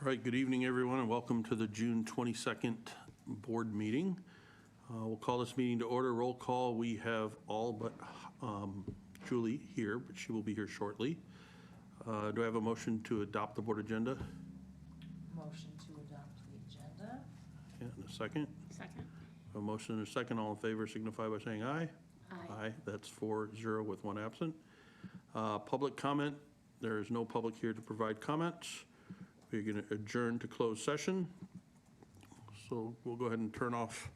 All right, good evening, everyone, and welcome to the June 22nd board meeting. We'll call this meeting to order. Roll call. We have all but Julie here, but she will be here shortly. Do I have a motion to adopt the board agenda? Motion to adopt the agenda. Yeah, and a second? Second. A motion and a second. All in favor signify by saying aye. Aye. Aye. That's 4-0 with one absent. Public comment. There is no public here to provide comments. We're going to adjourn to closed session. So we'll go ahead and turn off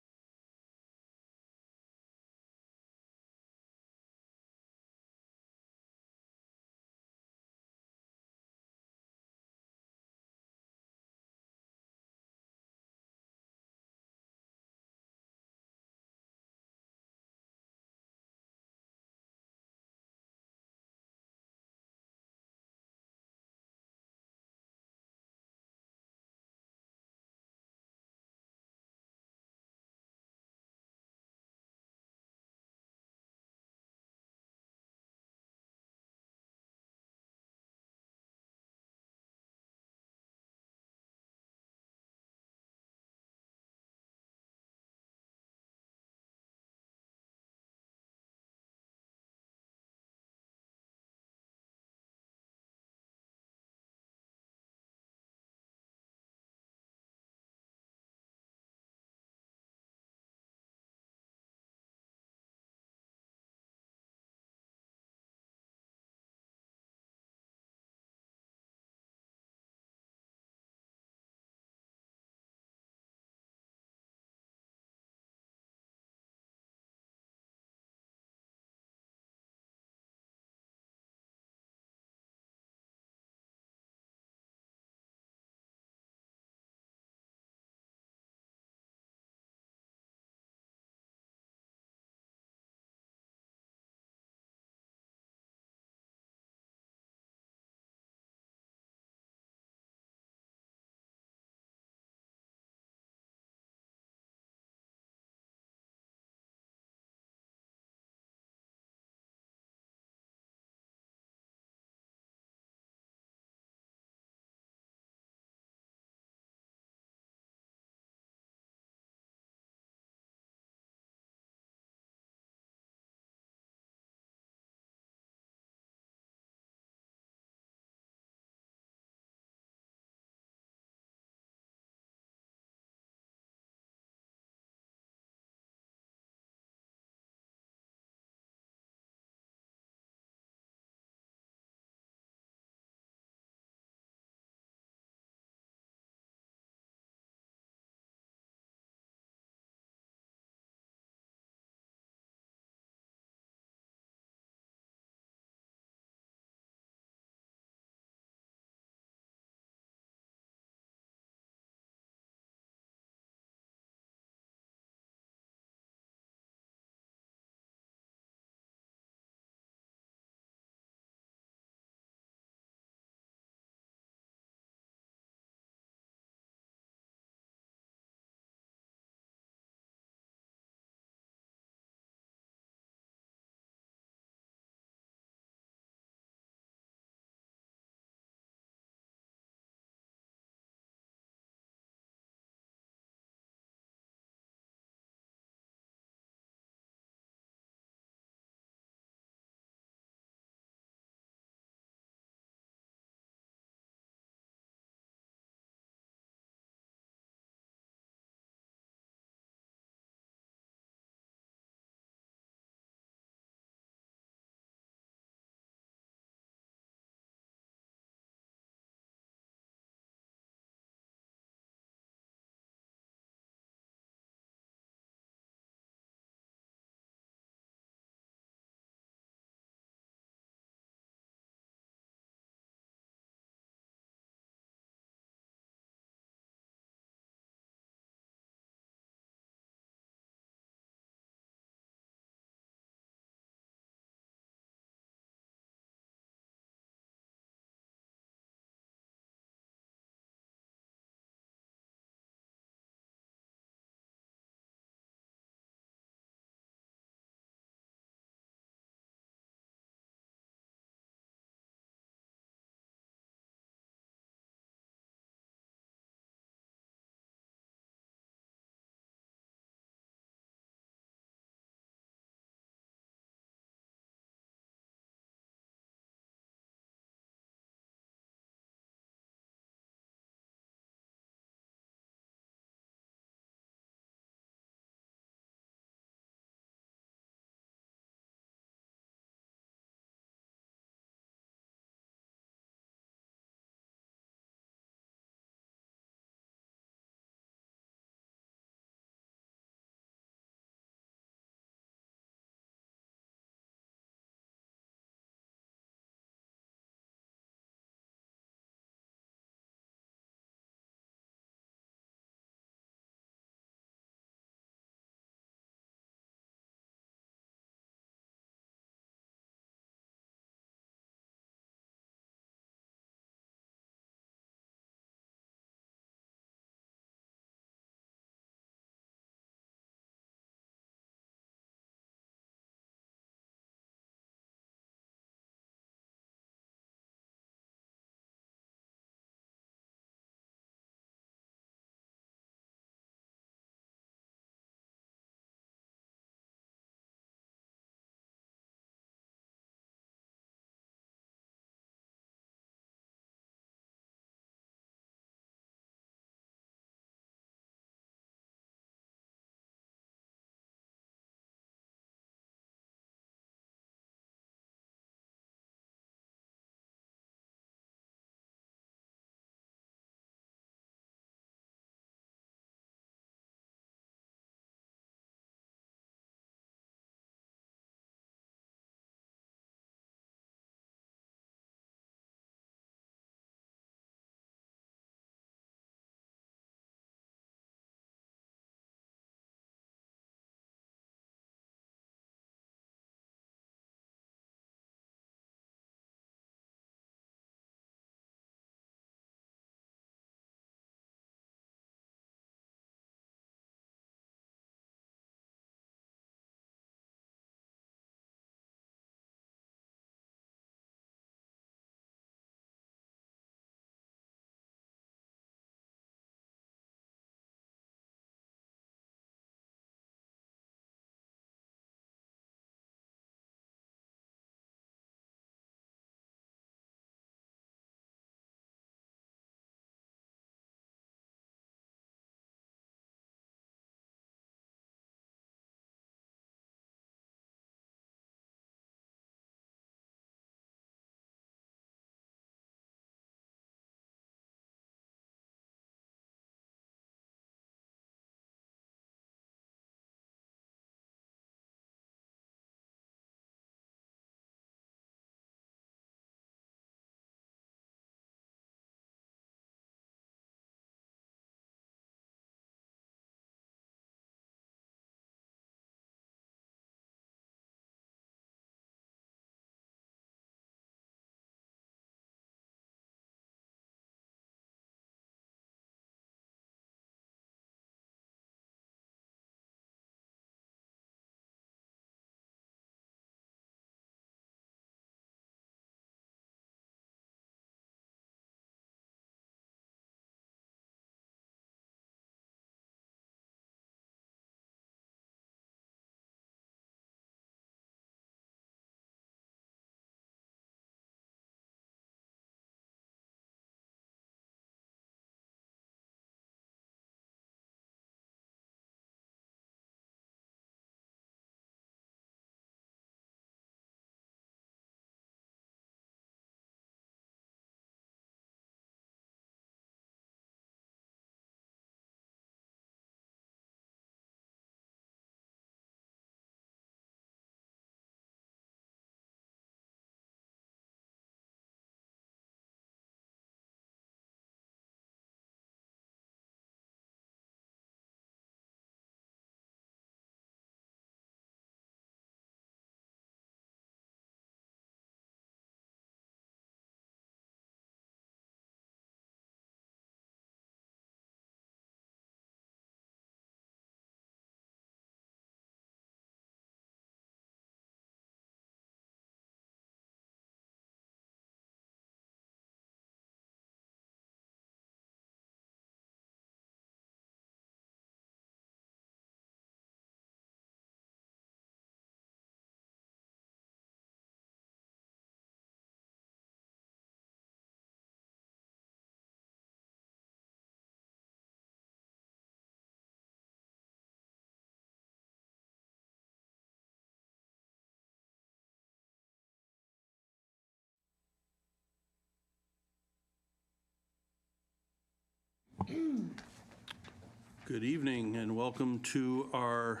Good evening and welcome to our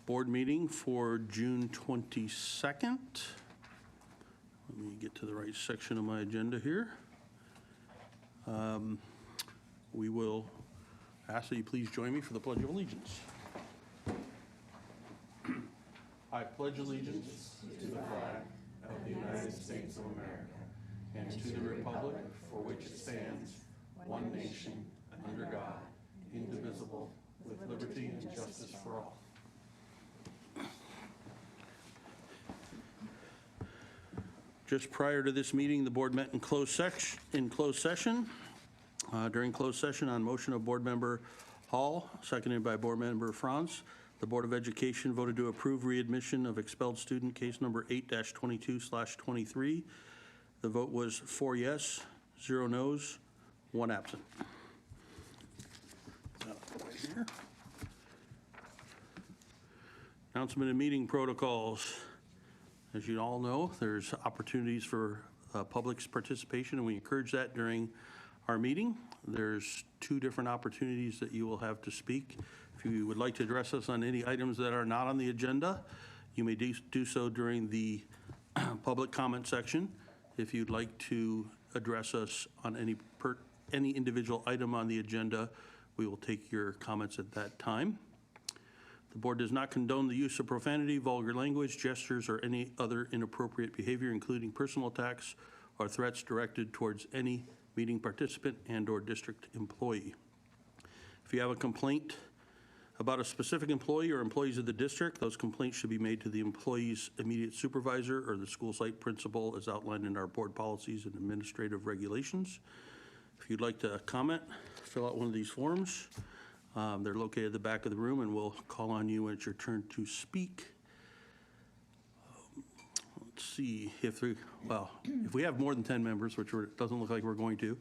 board meeting for June 22nd. Let me get to the right section of my agenda here. We will ask that you please join me for the Pledge of Allegiance. I pledge allegiance to the flag of the United States of America and to the republic for which it stands, one nation, under God, indivisible, with liberty and justice for all. Just prior to this meeting, the board met in closed session. During closed session, on motion of Board Member Hall, seconded by Board Member Franz, the Board of Education voted to approve readmission of expelled student case number 8-22/23. The vote was 4 yes, 0 no's, 1 absent. Right here. Announcement and meeting protocols. As you all know, there's opportunities for public's participation, and we encourage that during our meeting. There's 2 different opportunities that you will have to speak. If you would like to address us on any items that are not on the agenda, you may do so during the public comment section. If you'd like to address us on any individual item on the agenda, we will take your comments at that time. The board does not condone the use of profanity, vulgar language, gestures, or any other inappropriate behavior, including personal attacks or threats directed towards any meeting participant and/or district employee. If you have a complaint about a specific employee or employees of the district, those complaints should be made to the employee's immediate supervisor or the school site principal as outlined in our board policies and administrative regulations. If you'd like to comment, fill out one of these forms. They're located at the back of the room, and we'll call on you when it's your turn to speak. Let's see if we have more than 10 members, which doesn't look like we're going to,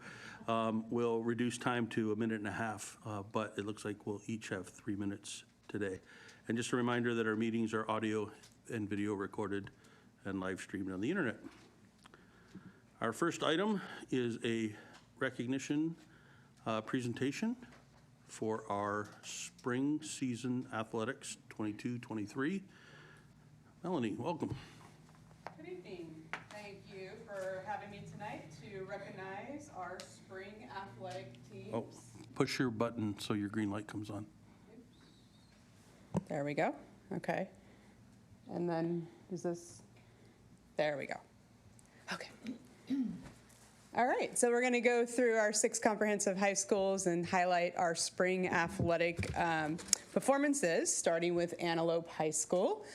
we'll reduce time to 1.5 minutes, but it looks like we'll each have 3 minutes today. And just a reminder that our meetings are audio and video recorded and live streamed on the internet. Our first item is a recognition presentation for our spring season athletics 22-23. Melanie, welcome. Good evening. Thank you for having me tonight to recognize our spring athletic teams. Oh, push your button so your green light comes on. There we go. Okay. And then is this, there we go. Okay. All right, so we're going to go through our 6 comprehensive high schools and highlight our spring athletic performances, starting with Antelope High School.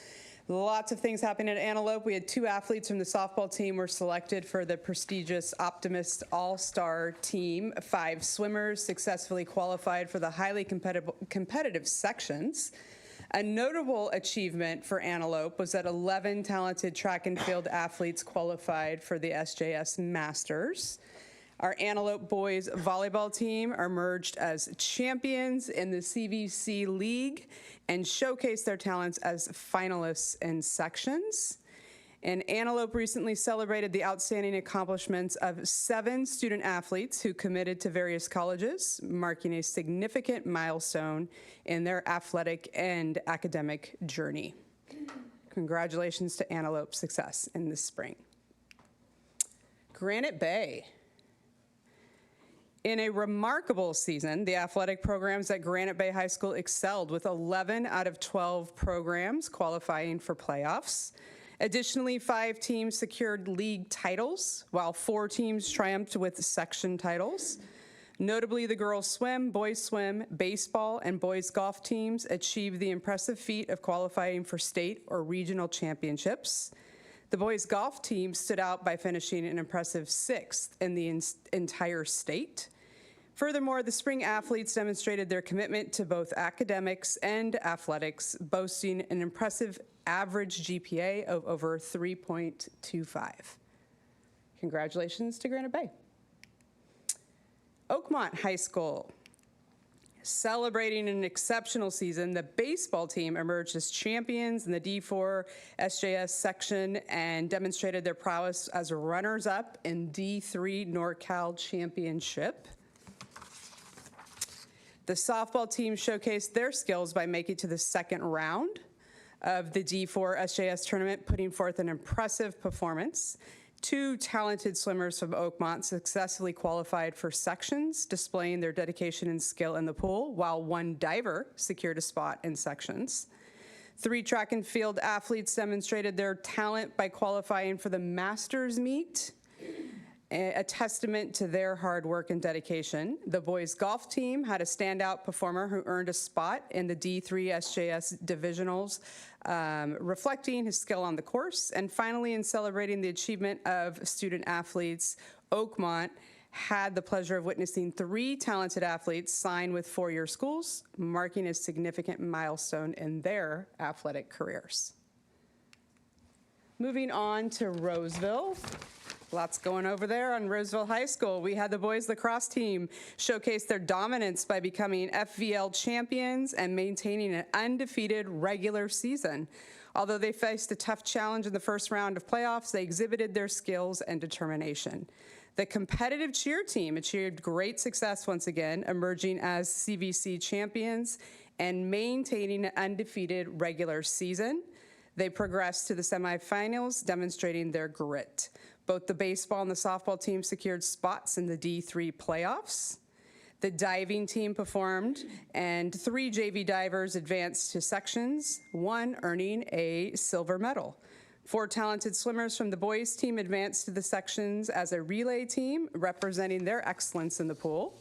Lots of things happening at Antelope. We had 2 athletes from the softball team were selected for the prestigious Optimist All-Star team. 5 swimmers successfully qualified for the highly competitive sections. A notable achievement for Antelope was that 11 talented track and field athletes qualified for the SJS Masters. Our Antelope boys volleyball team emerged as champions in the CVC League and showcased their talents as finalists in sections. And Antelope recently celebrated the outstanding accomplishments of 7 student athletes who committed to various colleges, marking a significant milestone in their athletic and academic journey. Congratulations to Antelope's success in this spring. Granite Bay. In a remarkable season, the athletic programs at Granite Bay High School excelled, with 11 out of 12 programs qualifying for playoffs. Additionally, 5 teams secured league titles, while 4 teams triumphed with section titles. Notably, the girls swim, boys swim, baseball, and boys golf teams achieved the impressive feat of qualifying for state or regional championships. The boys golf team stood out by finishing an impressive 6th in the entire state. Furthermore, the spring athletes demonstrated their commitment to both academics and athletics, boasting an impressive average GPA of over 3.25. Congratulations to Granite Bay. Oakmont High School. Celebrating an exceptional season, the baseball team emerged as champions in the D4 SJS section and demonstrated their prowess as runners-up in D3 NorCal Championship. The softball team showcased their skills by making it to the second round of the D4 SJS tournament, putting forth an impressive performance. 2 talented swimmers from Oakmont successfully qualified for sections, displaying their dedication and skill in the pool, while 1 diver secured a spot in sections. 3 track and field athletes demonstrated their talent by qualifying for the Masters meet, a testament to their hard work and dedication. The boys golf team had a standout performer who earned a spot in the D3 SJS divisionals, reflecting his skill on the course. And finally, in celebrating the achievement of student athletes, Oakmont had the pleasure of witnessing 3 talented athletes sign with 4-year schools, marking a significant milestone in their athletic careers. Moving on to Roseville. Lots going over there on Roseville High School. We had the boys lacrosse team showcase their dominance by becoming FVL champions and maintaining an undefeated regular season. Although they faced a tough challenge in the first round of playoffs, they exhibited their skills and determination. The competitive cheer team achieved great success once again, emerging as CVC champions and maintaining an undefeated regular season. They progressed to the semifinals, demonstrating their grit. Both the baseball and the softball team secured spots in the D3 playoffs. The diving team performed, and 3 JV divers advanced to sections, 1 earning a silver medal. 4 talented swimmers from the boys team advanced to the sections as a relay team, representing their excellence in the pool.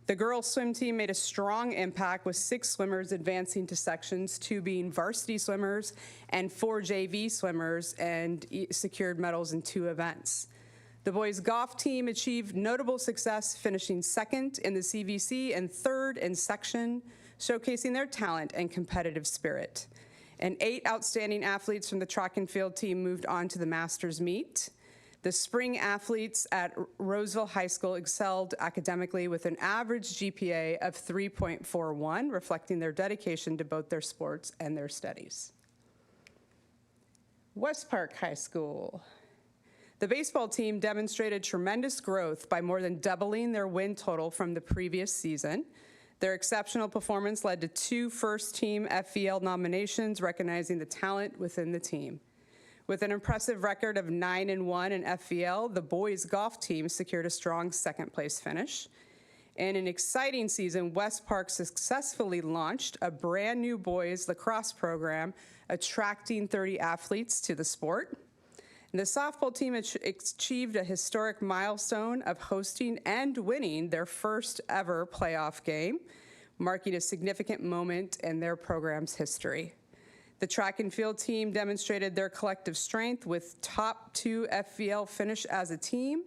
The girls swim team made a strong impact with 6 swimmers advancing to sections, 2 being varsity swimmers and 4 JV swimmers, and secured medals in 2 events. The boys golf team achieved notable success, finishing 2nd in the CVC and 3rd in section, showcasing their talent and competitive spirit. And 8 outstanding athletes from the track and field team moved on to the Masters meet. The spring athletes at Roseville High School excelled academically with an average GPA of 3.41, reflecting their dedication to both their sports and their studies. West Park High School. The baseball team demonstrated tremendous growth by more than doubling their win total from the previous season. Their exceptional performance led to 2 first-team FVL nominations, recognizing the talent within the team. With an impressive record of 9-1 in FVL, the boys golf team secured a strong 2nd-place finish. In an exciting season, West Park successfully launched a brand new boys lacrosse program, attracting 30 athletes to the sport. And the softball team achieved a historic milestone of hosting and winning their first ever playoff game, marking a significant moment in their program's history. The track and field team demonstrated their collective strength with top 2 FVL finish as a team.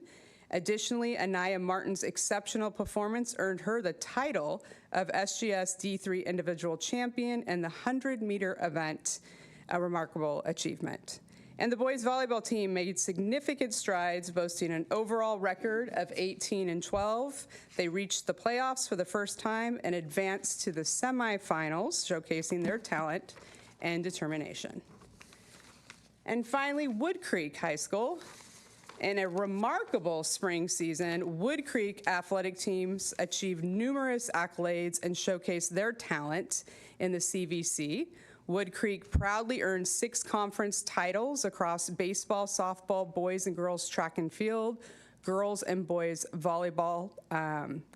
Additionally, Anaya Martin's exceptional performance earned her the title of SGS D3 individual champion in the 100-meter event, a remarkable achievement. And the boys volleyball team made significant strides, boasting an overall record of 18-12. They reached the playoffs for the first time and advanced to the semifinals, showcasing their talent and determination. And finally, Wood Creek High School. In a remarkable spring season, Wood Creek athletic teams achieved numerous accolades and showcased their talent in the CVC. Wood Creek proudly earned 6 conference titles across baseball, softball, boys and girls track and field, girls and boys volleyball,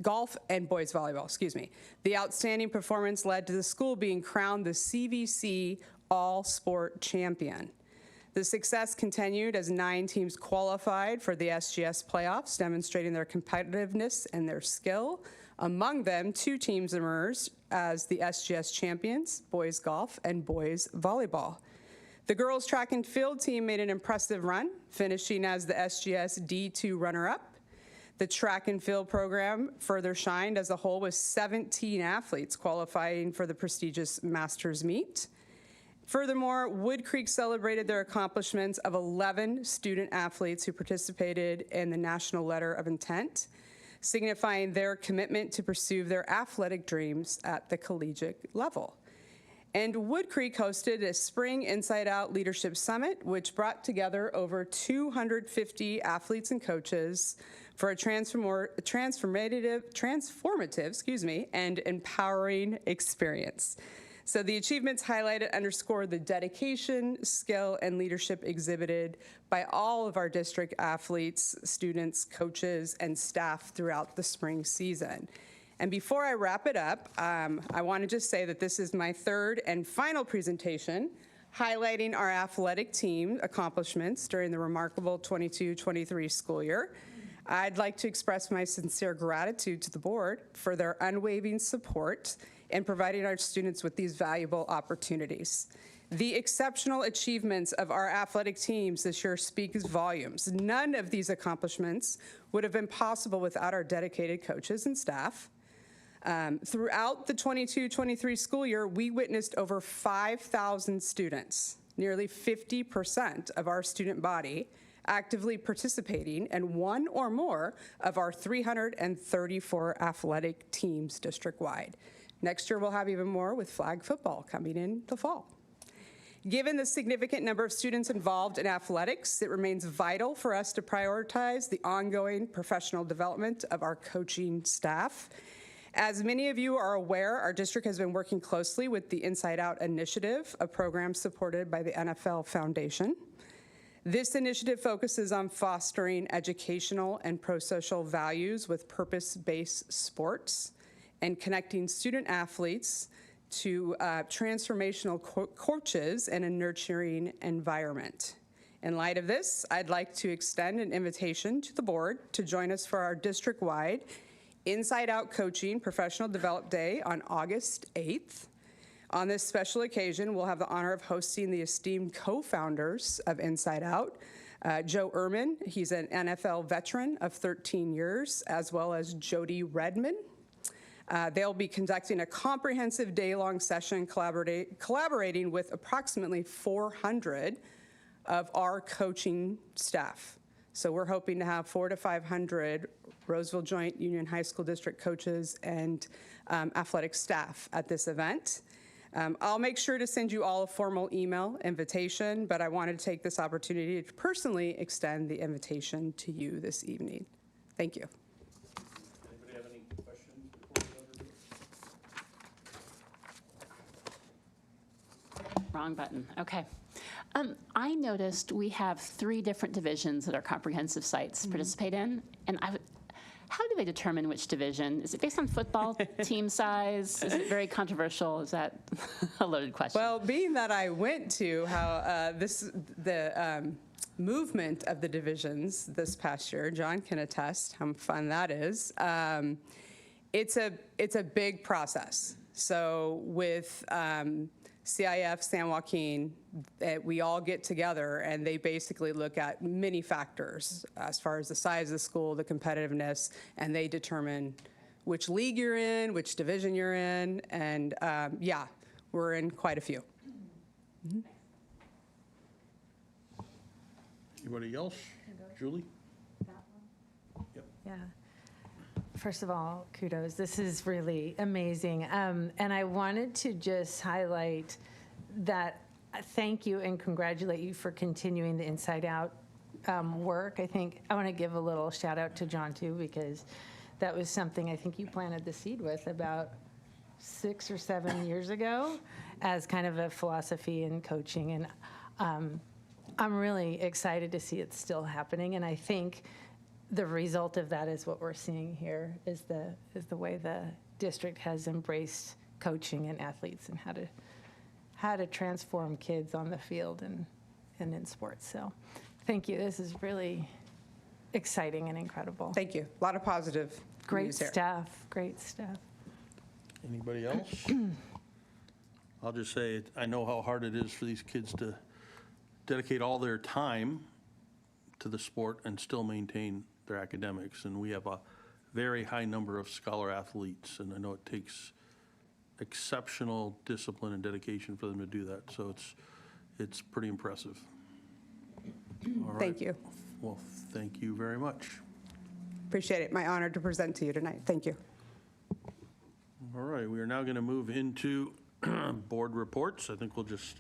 golf and boys volleyball, excuse me. The outstanding performance led to the school being crowned the CVC All-Sport Champion. The success continued as 9 teams qualified for the SGS playoffs, demonstrating their competitiveness and their skill. Among them, 2 teams emerged as the SGS champions, boys golf and boys volleyball. The girls track and field team made an impressive run, finishing as the SGS D2 runner-up. The track and field program further shined as a whole, with 17 athletes qualifying for the prestigious Masters meet. Furthermore, Wood Creek celebrated their accomplishments of 11 student athletes who participated in the National Letter of Intent, signifying their commitment to pursue their athletic dreams at the collegiate level. And Wood Creek hosted a Spring Inside Out Leadership Summit, which brought together over 250 athletes and coaches for a transformative, and empowering experience. So the achievements highlighted underscore the dedication, skill, and leadership exhibited by all of our district athletes, students, coaches, and staff throughout the spring season. And before I wrap it up, I want to just say that this is my third and final presentation highlighting our athletic team accomplishments during the remarkable 22-23 school year. I'd like to express my sincere gratitude to the board for their unwavering support in providing our students with these valuable opportunities. The exceptional achievements of our athletic teams this year speaks volumes. None of these accomplishments would have been possible without our dedicated coaches and staff. Throughout the 22-23 school year, we witnessed over 5,000 students, nearly 50% of our student body, actively participating in one or more of our 334 athletic teams district-wide. Next year, we'll have even more with flag football coming in the fall. Given the significant number of students involved in athletics, it remains vital for us to prioritize the ongoing professional development of our coaching staff. As many of you are aware, our district has been working closely with the Inside Out initiative, a program supported by the NFL Foundation. This initiative focuses on fostering educational and pro-social values with purpose-based sports and connecting student athletes to transformational coaches in a nurturing environment. In light of this, I'd like to extend an invitation to the board to join us for our district-wide Inside Out Coaching Professional Development Day on August 8th. On this special occasion, we'll have the honor of hosting the esteemed co-founders of Inside Out, Joe Ehrman, he's an NFL veteran of 13 years, as well as Jody Redman. They'll be conducting a comprehensive day-long session collaborating with approximately 400 of our coaching staff. So we're hoping to have 400 to 500 Roseville Joint Union High School District coaches and athletic staff at this event. I'll make sure to send you all a formal email invitation, but I wanted to take this opportunity to personally extend the invitation to you this evening. Thank you. Anybody have any questions before we go? Wrong button. Okay. I noticed we have 3 different divisions that our comprehensive sites participate in, and how do they determine which division? Is it based on football team size? Is it very controversial? Is that a loaded question? Well, being that I went to how the movement of the divisions this past year, John can attest how fun that is. It's a big process. So with CIF, San Joaquin, we all get together and they basically look at many factors as far as the size of the school, the competitiveness, and they determine which league you're in, which division you're in, and yeah, we're in quite a few. Mm-hmm. Anybody else? Julie? Yep. Yeah. First of all, kudos. This is really amazing. And I wanted to just highlight that thank you and congratulate you for continuing the Inside Out work. I think I want to give a little shout out to John too, because that was something I think you planted the seed with about 6 or 7 years ago as kind of a philosophy in coaching. And I'm really excited to see it still happening. And I think the result of that is what we're seeing here is the way the district has embraced coaching and athletes and how to transform kids on the field and in sports. So thank you. This is really exciting and incredible. Thank you. A lot of positive Great news here. staff. Great staff. Anybody else? I'll just say, I know how hard it is for these kids to dedicate all their time to the sport and still maintain their academics. And we have a very high number of scholar athletes, and I know it takes exceptional discipline and dedication for them to do that. So it's pretty impressive. All right. Thank you. Well, thank you very much. Appreciate it. My honor to present to you tonight. Thank you. All right, we are now going to move into board reports. I think we'll just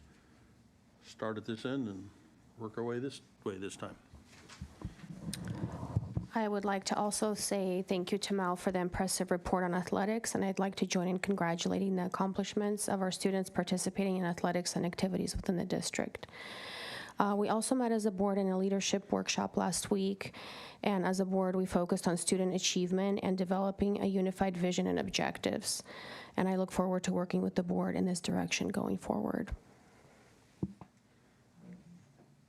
start at this end and work our way this way this time. I would like to also say thank you to Mel for the impressive report on athletics, and I'd like to join in congratulating the accomplishments of our students participating in athletics and activities within the district. We also met as a board in a leadership workshop last week, and as a board, we focused on student achievement and developing a unified vision and objectives. And I look forward to working with the board in this direction going forward.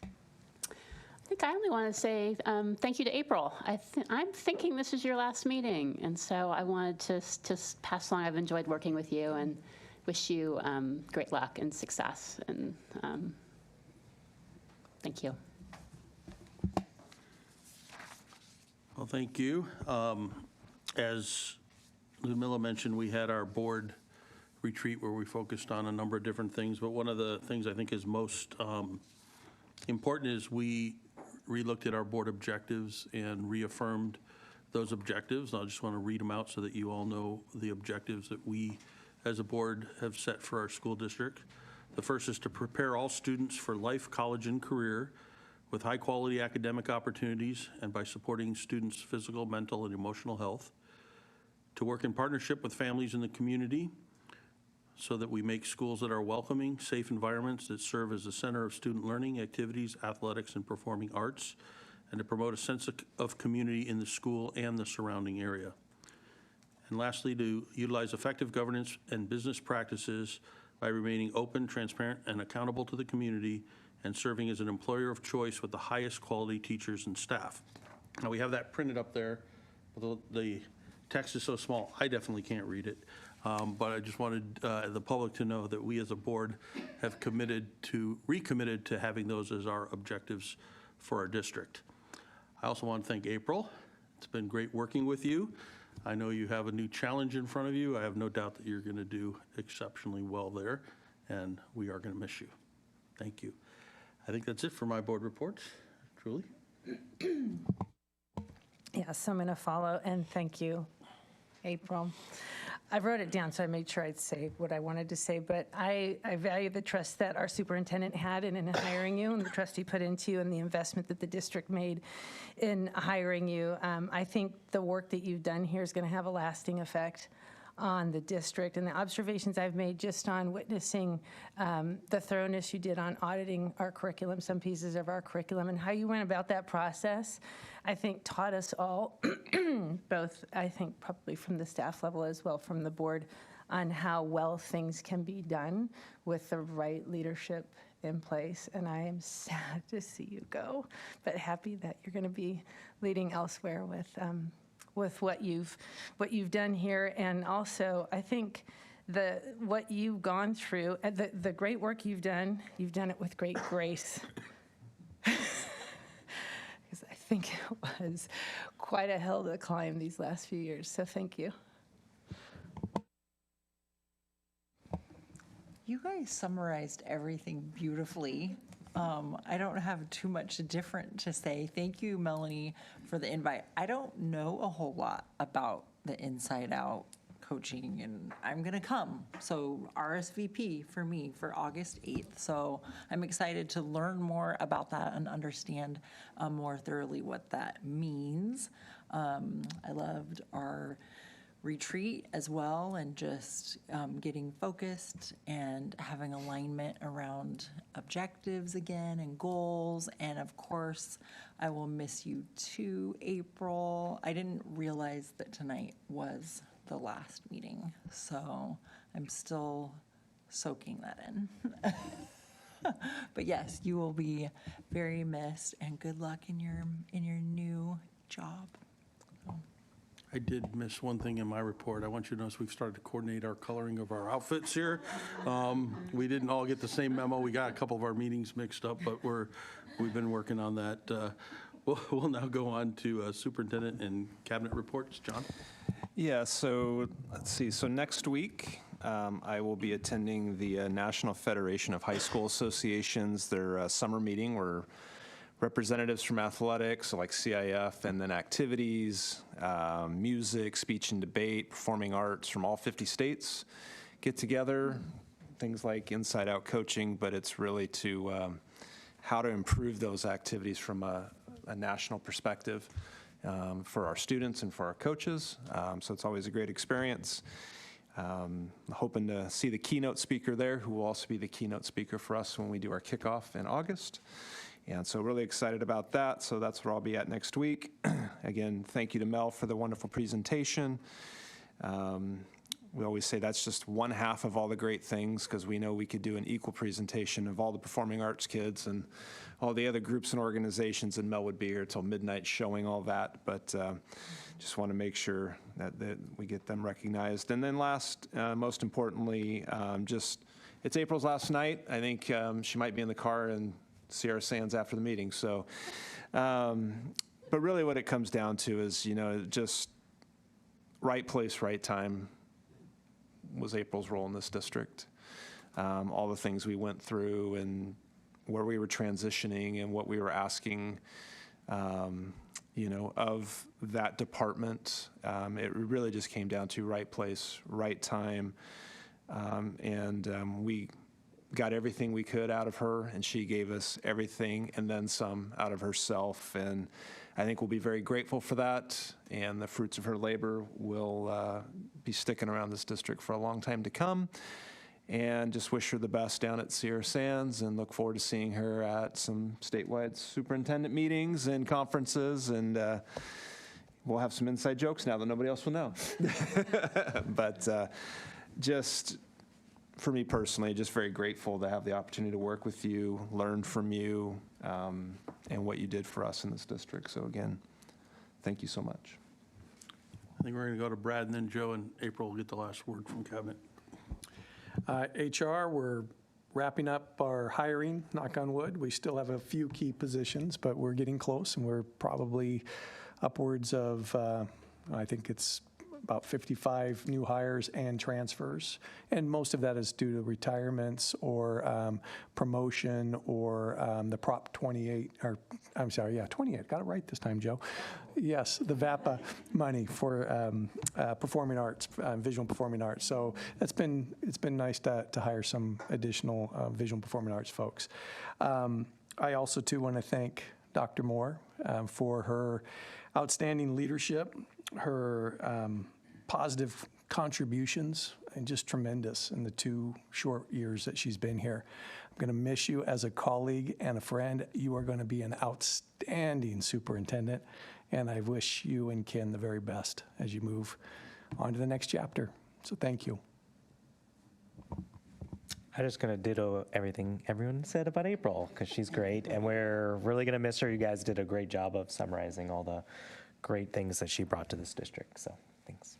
I think I only want to say thank you to April. I'm thinking this is your last meeting, and so I wanted to just pass along. I've enjoyed working with you and wish you great luck and success. And thank you. Well, thank you. As Ludmilla mentioned, we had our board retreat where we focused on a number of different things, but one of the things I think is most important is we relooked at our board objectives and reaffirmed those objectives. I just want to read them out so that you all know the objectives that we as a board have set for our school district. The first is to prepare all students for life, college, and career with high-quality academic opportunities and by supporting students' physical, mental, and emotional health. To work in partnership with families in the community so that we make schools that are welcoming, safe environments that serve as the center of student learning, activities, athletics, and performing arts, and to promote a sense of community in the school and the surrounding area. And lastly, to utilize effective governance and business practices by remaining open, transparent, and accountable to the community and serving as an employer of choice with the highest quality teachers and staff. Now, we have that printed up there. The text is so small, I definitely can't read it. But I just wanted the public to know that we as a board have recommitted to having those as our objectives for our district. I also want to thank April. It's been great working with you. I know you have a new challenge in front of you. I have no doubt that you're going to do exceptionally well there, and we are going to miss you. Thank you. I think that's it for my board reports. Julie? Yes, I'm going to follow, and thank you, April. I wrote it down, so I made sure I'd say what I wanted to say, but I value the trust that our superintendent had in hiring you and the trust he put into you and the investment that the district made in hiring you. I think the work that you've done here is going to have a lasting effect on the district, and the observations I've made just on witnessing the thoroughness you did on auditing our curriculum, some pieces of our curriculum, and how you went about that process, I think taught us all, both I think probably from the staff level as well from the board, on how well things can be done with the right leadership in place. And I am sad to see you go, but happy that you're going to be leading elsewhere with what you've done here. And also, I think what you've gone through, the great work you've done it with great grace. Because I think it was quite a hill to climb these last few years. So thank you. You guys summarized everything beautifully. I don't have too much different to say. Thank you, Melanie, for the invite. I don't know a whole lot about the Inside Out coaching, and I'm going to come. So RSVP for me for August 8th. So I'm excited to learn more about that and understand more thoroughly what that means. I loved our retreat as well, and just getting focused and having alignment around objectives again and goals. And of course, I will miss you too, April. I didn't realize that tonight was the last meeting, so I'm still soaking that in. But yes, you will be very missed, and good luck in your new job. I did miss one thing in my report. I want you to notice we've started to coordinate our coloring of our outfits here. We didn't all get the same memo. We got a couple of our meetings mixed up, but we've been working on that. We'll now go on to superintendent and cabinet reports. John? Yeah, so let's see. So next week, I will be attending the National Federation of High School Associations, their summer meeting where representatives from athletics, so like CIF, and then activities, music, speech and debate, performing arts from all 50 states get together, things like Inside Out coaching, but it's really to how to improve those activities from a national perspective. for our students and for our coaches. So it's always a great experience. Hoping to see the keynote speaker there, who will also be the keynote speaker for us when we do our kickoff in August. And so really excited about that. So that's where I'll be at next week. Again, thank you to Mel for the wonderful presentation. We always say that's just one half of all the great things, because we know we could do an equal presentation of all the performing arts kids and all the other groups and organizations, and Mel would be here till midnight showing all that. But just want to make sure that we get them recognized. And then last, most importantly, it's April's last night. I think she might be in the car in Sierra Sands after the meeting. So, but really what it comes down to is, just right place, right time was April's role in this district. All the things we went through and where we were transitioning and what we were asking, of that department. It really just came down to right place, right time. We got everything we could out of her, and she gave us everything and then some out of herself. And I think we'll be very grateful for that, and the fruits of her labor will be sticking around this district for a long time to come. And just wish her the best down at Sierra Sands, and look forward to seeing her at some statewide superintendent meetings and conferences. And we'll have some inside jokes now that nobody else will know. But just for me personally, just very grateful to have the opportunity to work with you, learn from you, and what you did for us in this district. So again, thank you so much. I think we're going to go to Brad, and then Joe and April will get the last word from cabinet. HR, we're wrapping up our hiring, knock on wood. We still have a few key positions, but we're getting close, and we're probably upwards of, I think it's about 55 new hires and transfers. And most of that is due to retirements or promotion or the Prop 28, or I'm sorry, yeah, 28, got it right this time, Joe. Yes, the VAPA money for performing arts, visual performing arts. So it's been nice to hire some additional visual performing arts folks. I also too want to thank Dr. Moore for her outstanding leadership, her positive contributions, and just tremendous in the 2 short years that she's been here. I'm going to miss you as a colleague and a friend. You are going to be an outstanding superintendent, and I wish you and Ken the very best as you move on to the next chapter. So thank you. I'm just going to ditto everything everyone said about April, because she's great, and we're really going to miss her. You guys did a great job of summarizing all the great things that she brought to this district, so thanks.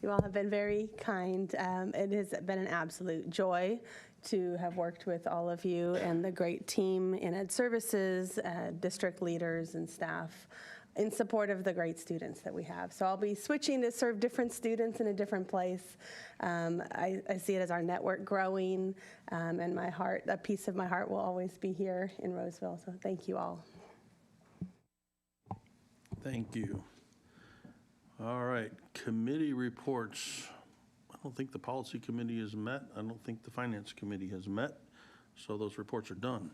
You all have been very kind. It has been an absolute joy to have worked with all of you and the great team in Ed Services, district leaders and staff in support of the great students that we have. So I'll be switching to serve different students in a different place. I see it as our network growing, and my heart, a piece of my heart will always be here in Roseville. So thank you all. Thank you. All right, committee reports. I don't think the policy committee has met. I don't think the finance committee has met. So those reports are done.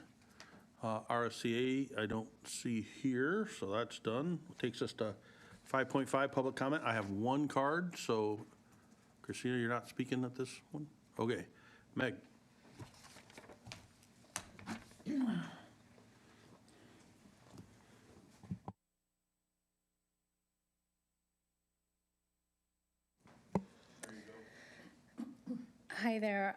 RSCA, I don't see here, so that's done. Takes us to 5.5, public comment. I have 1 card, so Christina, you're not speaking at this one? Okay, Meg. Hi there.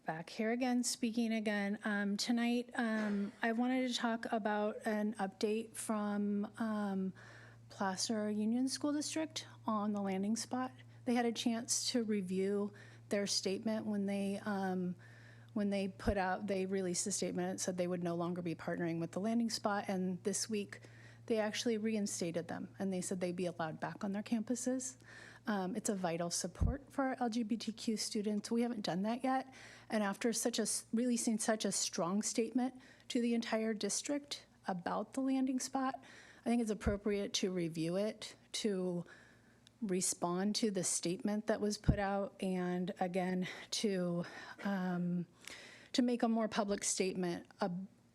Back here again, speaking again. Tonight, I wanted to talk about an update from Placer Union School District on the landing spot. They had a chance to review their statement when they released a statement. It said they would no longer be partnering with the landing spot, and this week they actually reinstated them, and they said they'd be allowed back on their campuses. It's a vital support for our LGBTQ students. We haven't done that yet. And after releasing such a strong statement to the entire district about the landing spot, I think it's appropriate to review it, to respond to the statement that was put out, and again, to make a more public statement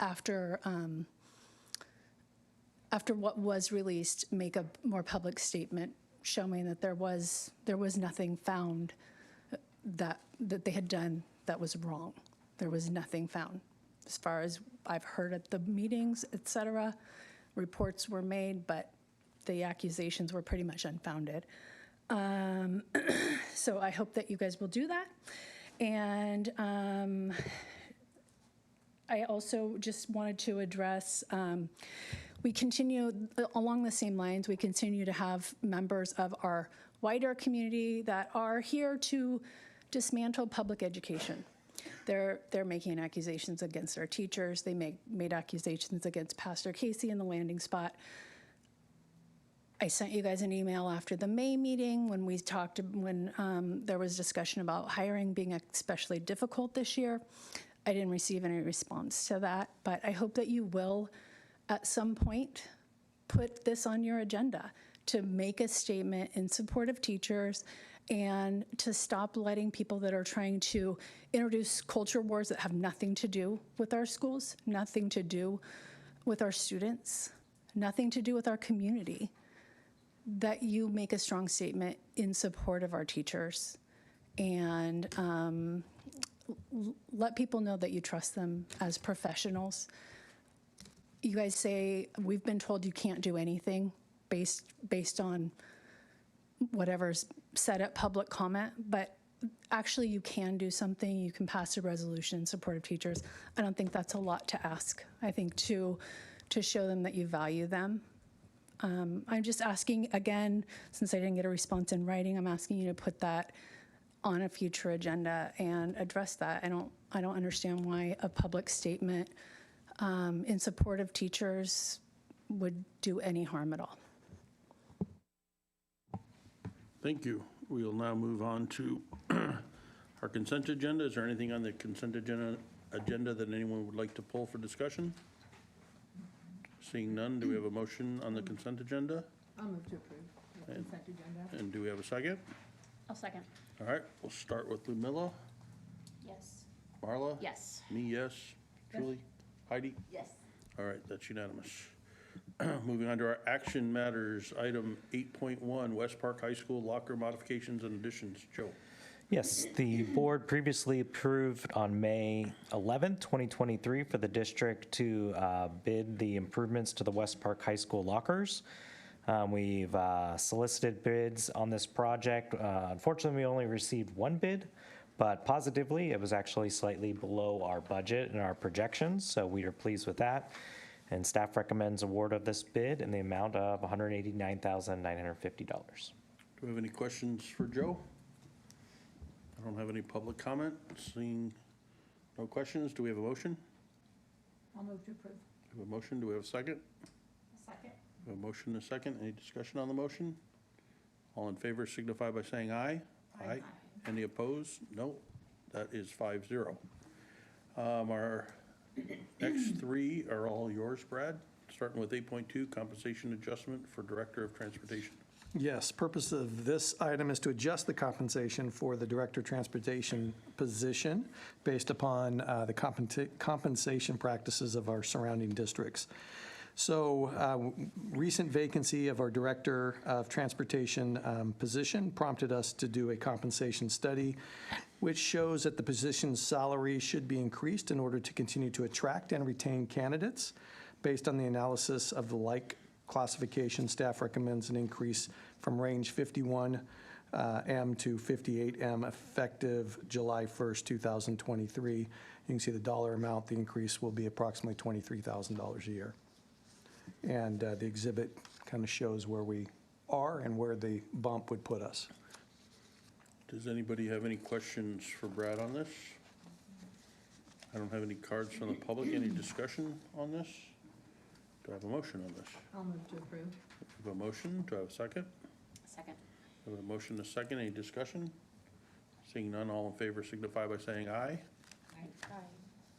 after after what was released, make a more public statement showing that there was nothing found that they had done that was wrong. There was nothing found. As far as I've heard at the meetings, et cetera, reports were made, but the accusations were pretty much unfounded. So I hope that you guys will do that. And I also just wanted to address, we continue, along the same lines, we continue to have members of our wider community that are here to dismantle public education. They're making accusations against our teachers. They made accusations against Pastor Casey in the landing spot. I sent you guys an email after the May meeting when there was discussion about hiring being especially difficult this year. I didn't receive any response to that, but I hope that you will, at some point, put this on your agenda to make a statement in support of teachers and to stop letting people that are trying to introduce culture wars that have nothing to do with our schools, nothing to do with our students, nothing to do with our community, that you make a strong statement in support of our teachers and let people know that you trust them as professionals. You guys say, we've been told you can't do anything based on whatever's said at public comment, but actually you can do something. You can pass a resolution in support of teachers. I don't think that's a lot to ask. I think to show them that you value them. I'm just asking, again, since I didn't get a response in writing, I'm asking you to put that on a future agenda and address that. I don't understand why a public statement in support of teachers would do any harm at all. Thank you. We will now move on to our consent agenda. Is there anything on the consent agenda that anyone would like to pull for discussion? Seeing none, do we have a motion on the consent agenda? I'll move to approve the consent agenda. And do we have a second? I'll second. All right, we'll start with Ludmilla. Yes. Marla? Yes. Me, yes. Julie? Heidi? Yes. All right, that's unanimous. Moving on to our action matters, item 8.1, West Park High School locker modifications and additions. Joe? Yes, the board previously approved on May 11th, 2023 for the district to bid the improvements to the West Park High School lockers. We've solicited bids on this project. Unfortunately, we only received one bid, but positively, it was actually slightly below our budget and our projections, so we are pleased with that. And staff recommends award of this bid in the amount of $189,950. Do we have any questions for Joe? I don't have any public comment. Seeing no questions, do we have a motion? I'll move to approve. We have a motion. Do we have a second? Second. We have a motion and a second. Any discussion on the motion? All in favor signify by saying aye. Aye. Any opposed? No. That is 5-0. Our next three are all yours, Brad, starting with 8.2, compensation adjustment for Director of Transportation. Yes, purpose of this item is to adjust the compensation for the Director of Transportation position based upon the compensation practices of our surrounding districts. So recent vacancy of our Director of Transportation position prompted us to do a compensation study, which shows that the position's salary should be increased in order to continue to attract and retain candidates. Based on the analysis of the like classification, staff recommends an increase from range 51M to 58M effective July 1st, 2023. You can see the dollar amount, the increase will be approximately $23,000 a year. And the exhibit kind of shows where we are and where the bump would put us. Does anybody have any questions for Brad on this? I don't have any cards from the public. Any discussion on this? Do I have a motion on this? I'll move to approve. I have a motion. Do I have a second? Second. I have a motion and a second. Any discussion? Seeing none, all in favor signify by saying aye. Aye.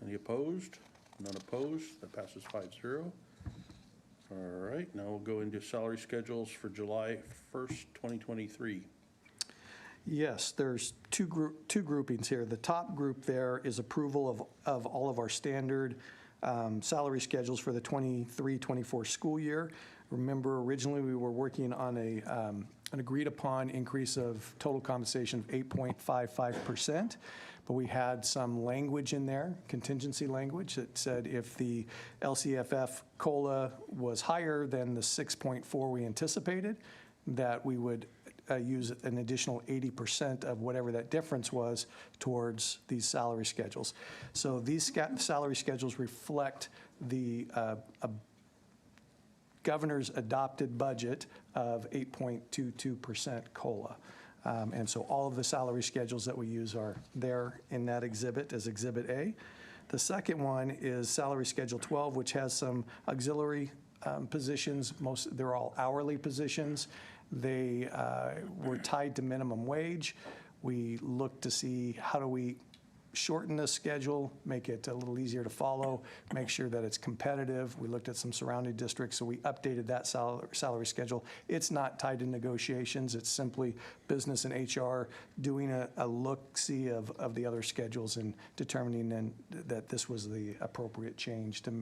Any opposed? None opposed. That passes 5-0. All right, now we'll go into salary schedules for July 1st, 2023. Yes, there's two groupings here. The top group there is approval of all of our standard salary schedules for the 23-24 school year. Remember, originally we were working on an agreed-upon increase of total compensation of 8.55%, but we had some language in there, contingency language, that said if the LCFF COLA was higher than the 6.4 we anticipated, that we would use an additional 80% of whatever that difference was towards these salary schedules. So these salary schedules reflect the governor's adopted budget of 8.22% COLA. And so all of the salary schedules that we use are there in that exhibit as Exhibit A. The second one is Salary Schedule 12, which has some auxiliary positions. They're all hourly positions. They were tied to minimum wage. We looked to see how do we shorten the schedule, make it a little easier to follow, make sure that it's competitive. We looked at some surrounding districts, so we updated that salary schedule. It's not tied to negotiations. It's simply business and HR doing a look-see of the other schedules and determining then that this was the appropriate change to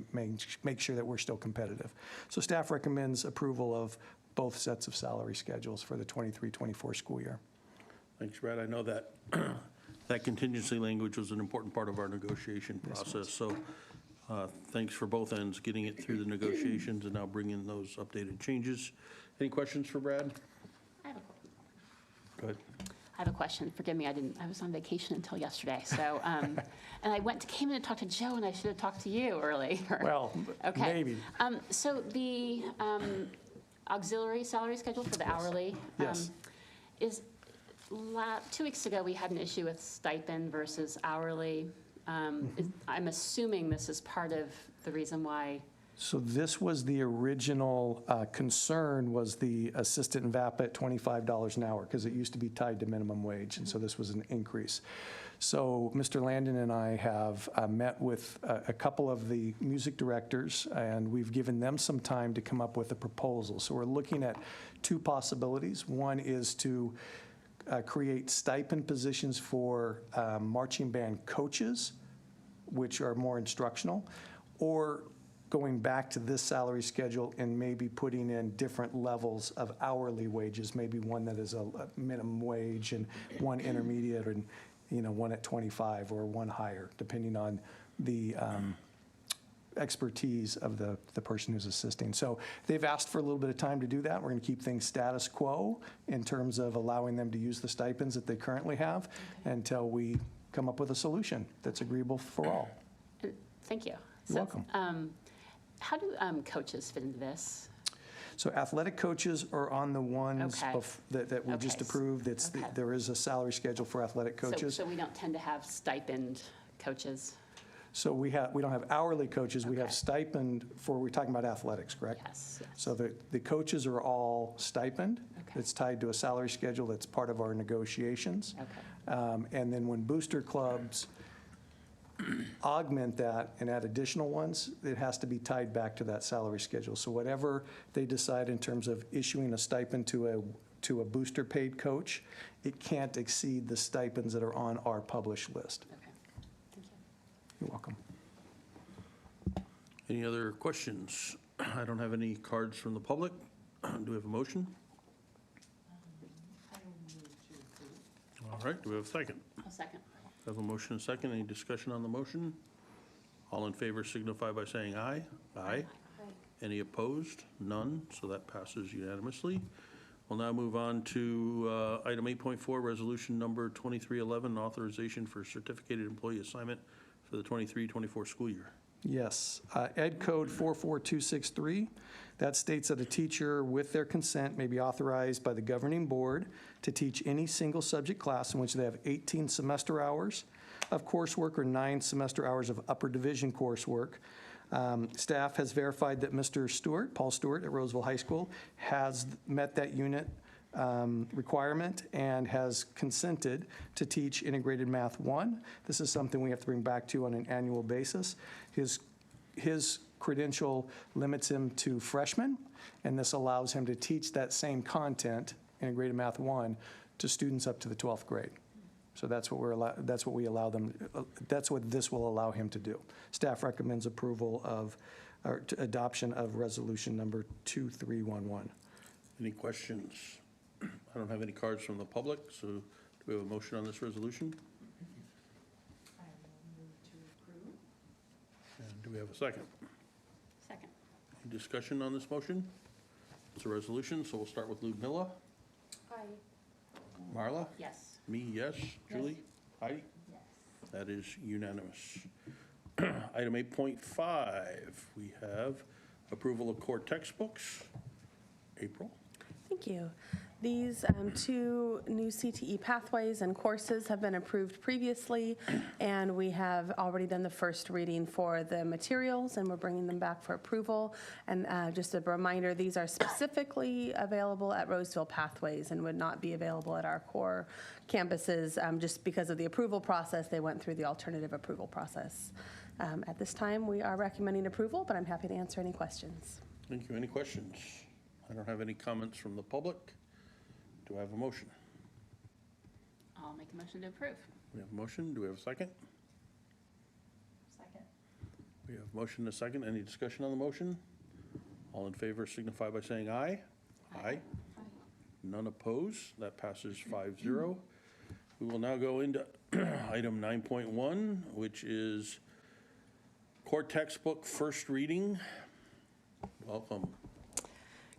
make sure that we're still competitive. So staff recommends approval of both sets of salary schedules for the 23-24 school year. Thanks, Brad. I know that that contingency language was an important part of our negotiation process. So thanks for both ends, getting it through the negotiations and now bringing those updated changes. Any questions for Brad? Go ahead. I have a question. Forgive me, I was on vacation until yesterday. So, and I came in to talk to Joe, and I should have talked to you earlier. Well, okay. Maybe. So the auxiliary salary schedule for the hourly Yes. is 2 weeks ago we had an issue with stipend versus hourly. I'm assuming this is part of the reason why. So this was the original concern, was the assistant and VAPA at $25 an hour, because it used to be tied to minimum wage, and so this was an increase. So Mr. Landon and I have met with a couple of the music directors, and we've given them some time to come up with a proposal. So we're looking at two possibilities. One is to create stipend positions for marching band coaches, which are more instructional, or going back to this salary schedule and maybe putting in different levels of hourly wages, maybe one that is a minimum wage and one intermediate, and one at 25 or one higher, depending on the expertise of the person who's assisting. So they've asked for a little bit of time to do that. We're going to keep things status quo in terms of allowing them to use the stipends that they currently have until we come up with a solution that's agreeable for all. Thank you. You're welcome. How do coaches fit into this? So athletic coaches are on the ones Okay. that we just Okay. approved. Okay. There is a salary schedule for athletic coaches. So we don't tend to have stipend coaches? So we don't have hourly coaches. We have Okay. stipend for, we're talking about athletics, correct? Yes. So the coaches are all stipend. Okay. It's tied to a salary schedule that's part of our negotiations. Okay. And then when booster clubs augment that and add additional ones, it has to be tied back to that salary schedule. So whatever they decide in terms of issuing a stipend to a booster paid coach, it can't exceed the stipends that are on our published list. Okay. Thank you. You're welcome. Any other questions? I don't have any cards from the public. Do we have a motion? All right, do we have a second? A second. We have a motion and a second. Any discussion on the motion? All in favor signify by saying aye. Aye. Any opposed? None, so that passes unanimously. We'll now move on to item 8.4, resolution number 2311, authorization for certificated employee assignment for the 23-24 school year. Yes, Ed Code 44263, that states that a teacher, with their consent, may be authorized by the governing board to teach any single subject class in which they have 18 semester hours of coursework or 9 semester hours of upper division coursework. Staff has verified that Mr. Stewart, Paul Stewart at Roseville High School, has met that unit requirement and has consented to teach Integrated Math 1. This is something we have to bring back to on an annual basis. His credential limits him to freshmen, and this allows him to teach that same content, Integrated Math 1, to students up to the 12th grade. So that's what we allow them, that's what this will allow him to do. Staff recommends approval of, or adoption of resolution number 2311. Any questions? I don't have any cards from the public, so do we have a motion on this resolution? I will move to approve. And do we have a second? Second. Any discussion on this motion? It's a resolution, so we'll start with Ludmilla. Aye. Marla? Yes. Me, yes. Julie? Heidi? Yes. That is unanimous. Item 8.5, we have approval of core textbooks. April? Thank you. These two new CTE pathways and courses have been approved previously, and we have already done the first reading for the materials, and we're bringing them back for approval. And just a reminder, these are specifically available at Roseville Pathways and would not be available at our core campuses. Just because of the approval process, they went through the alternative approval process. At this time, we are recommending approval, but I'm happy to answer any questions. Thank you. Any questions? I don't have any comments from the public. Do I have a motion? I'll make a motion to approve. We have a motion. Do we have a second? Second. We have a motion and a second. Any discussion on the motion? All in favor signify by saying aye. Aye. None opposed. That passes 5-0. We will now go into item 9.1, which is core textbook first reading. Welcome.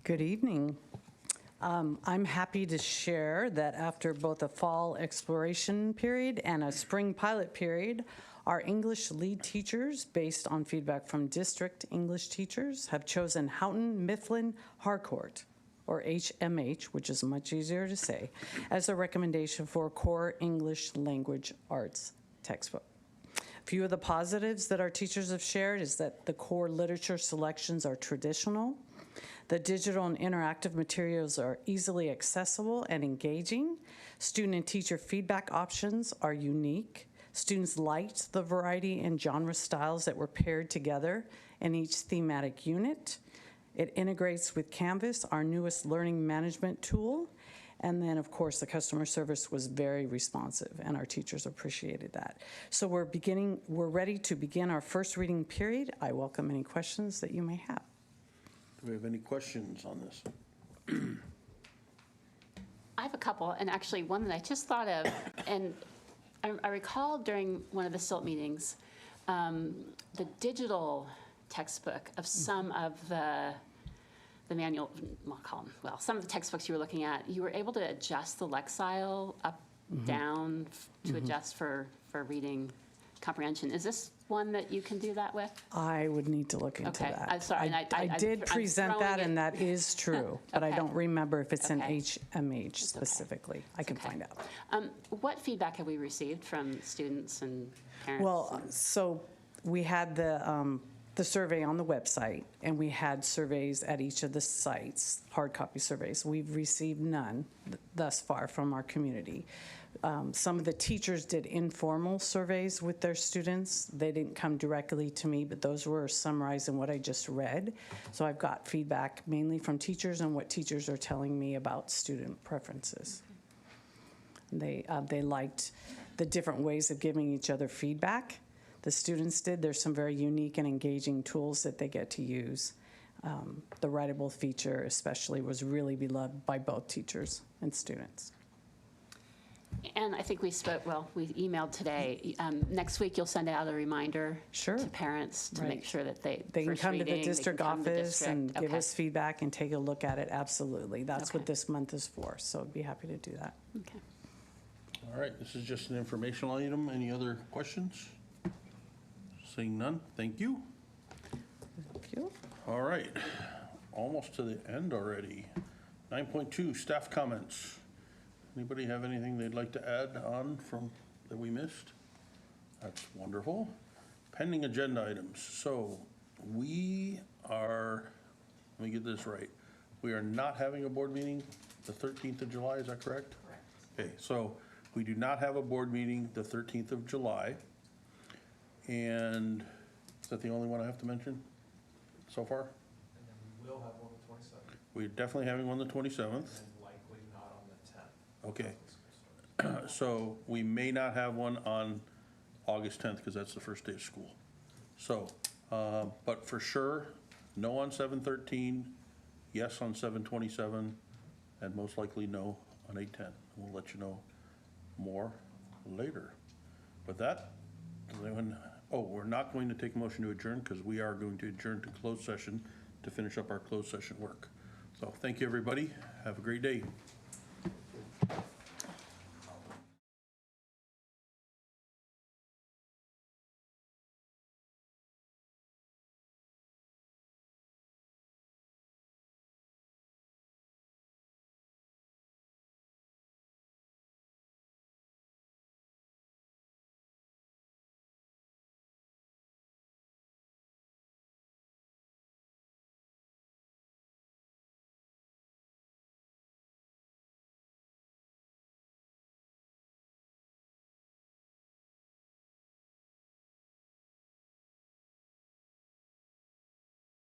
Good evening. I'm happy to share that after both a fall exploration period and a spring pilot period, our English lead teachers, based on feedback from district English teachers, have chosen Houghton Mifflin Harcourt, or HMH, which is much easier to say, as a recommendation for core English language arts textbook. A few of the positives that our teachers have shared is that the core literature selections are traditional. The digital and interactive materials are easily accessible and engaging. Student and teacher feedback options are unique. Students liked the variety and genre styles that were paired together in each thematic unit. It integrates with Canvas, our newest learning management tool. And then, of course, the customer service was very responsive, and our teachers appreciated that. So we're ready to begin our first reading period. I welcome any questions that you may have. Do we have any questions on this? I have a couple, and actually one that I just thought of, and I recall during one of the SILT meetings, the digital textbook of some of the manual, some of the textbooks you were looking at, you were able to adjust the Lexile up, down to adjust for reading comprehension. Is this one that you can do that with? I would need to look into Okay, that. I'm sorry, and I did I'm present throwing that, it- and that is true, but I Okay. don't remember if it's in Okay. HMH specifically. I can Okay. find out. What feedback have we received from students and parents? Well, so we had the survey on the website, and we had surveys at each of the sites, hard copy surveys. We've received none thus far from our community. Some of the teachers did informal surveys with their students. They didn't come directly to me, but those were summarized in what I just read. So I've got feedback mainly from teachers and what teachers are telling me about student preferences. They liked the different ways of giving each other feedback. The students did. There's some very unique and engaging tools that they get to use. The writable feature especially was really beloved by both teachers and students. And I think we emailed today. Next week, you'll send out a reminder Sure. to parents to make Right. sure that they They can first come to the reading, they can district come to the office and district. give us feedback and take a look at it, absolutely. That's what Okay. this month is for, so I'd be happy to do that. Okay. All right, this is just an informational item. Any other questions? Seeing none, thank you. Thank you. All right, almost to the end already. 9.2, staff comments. Anybody have anything they'd like to add on that we missed? That's wonderful. Pending agenda items. So we are, let me get this right. We are not having a board meeting the 13th of July, is that correct? Correct. Okay, so we do not have a board meeting the 13th of July. And is that the only one I have to mention so far? And then we will have one on the 27th, We're definitely having one the 27th. and likely not on the 10th. Okay. So we may not have one on August 10th because that's the first day of school. So, but for sure, no on 7/13, yes on 7/27, and most likely no on 8/10. We'll let you know more later. With that, does anyone, we're not going to take a motion to adjourn because we are going to adjourn to closed session to finish up our closed session work. So thank you, everybody. Have a great day.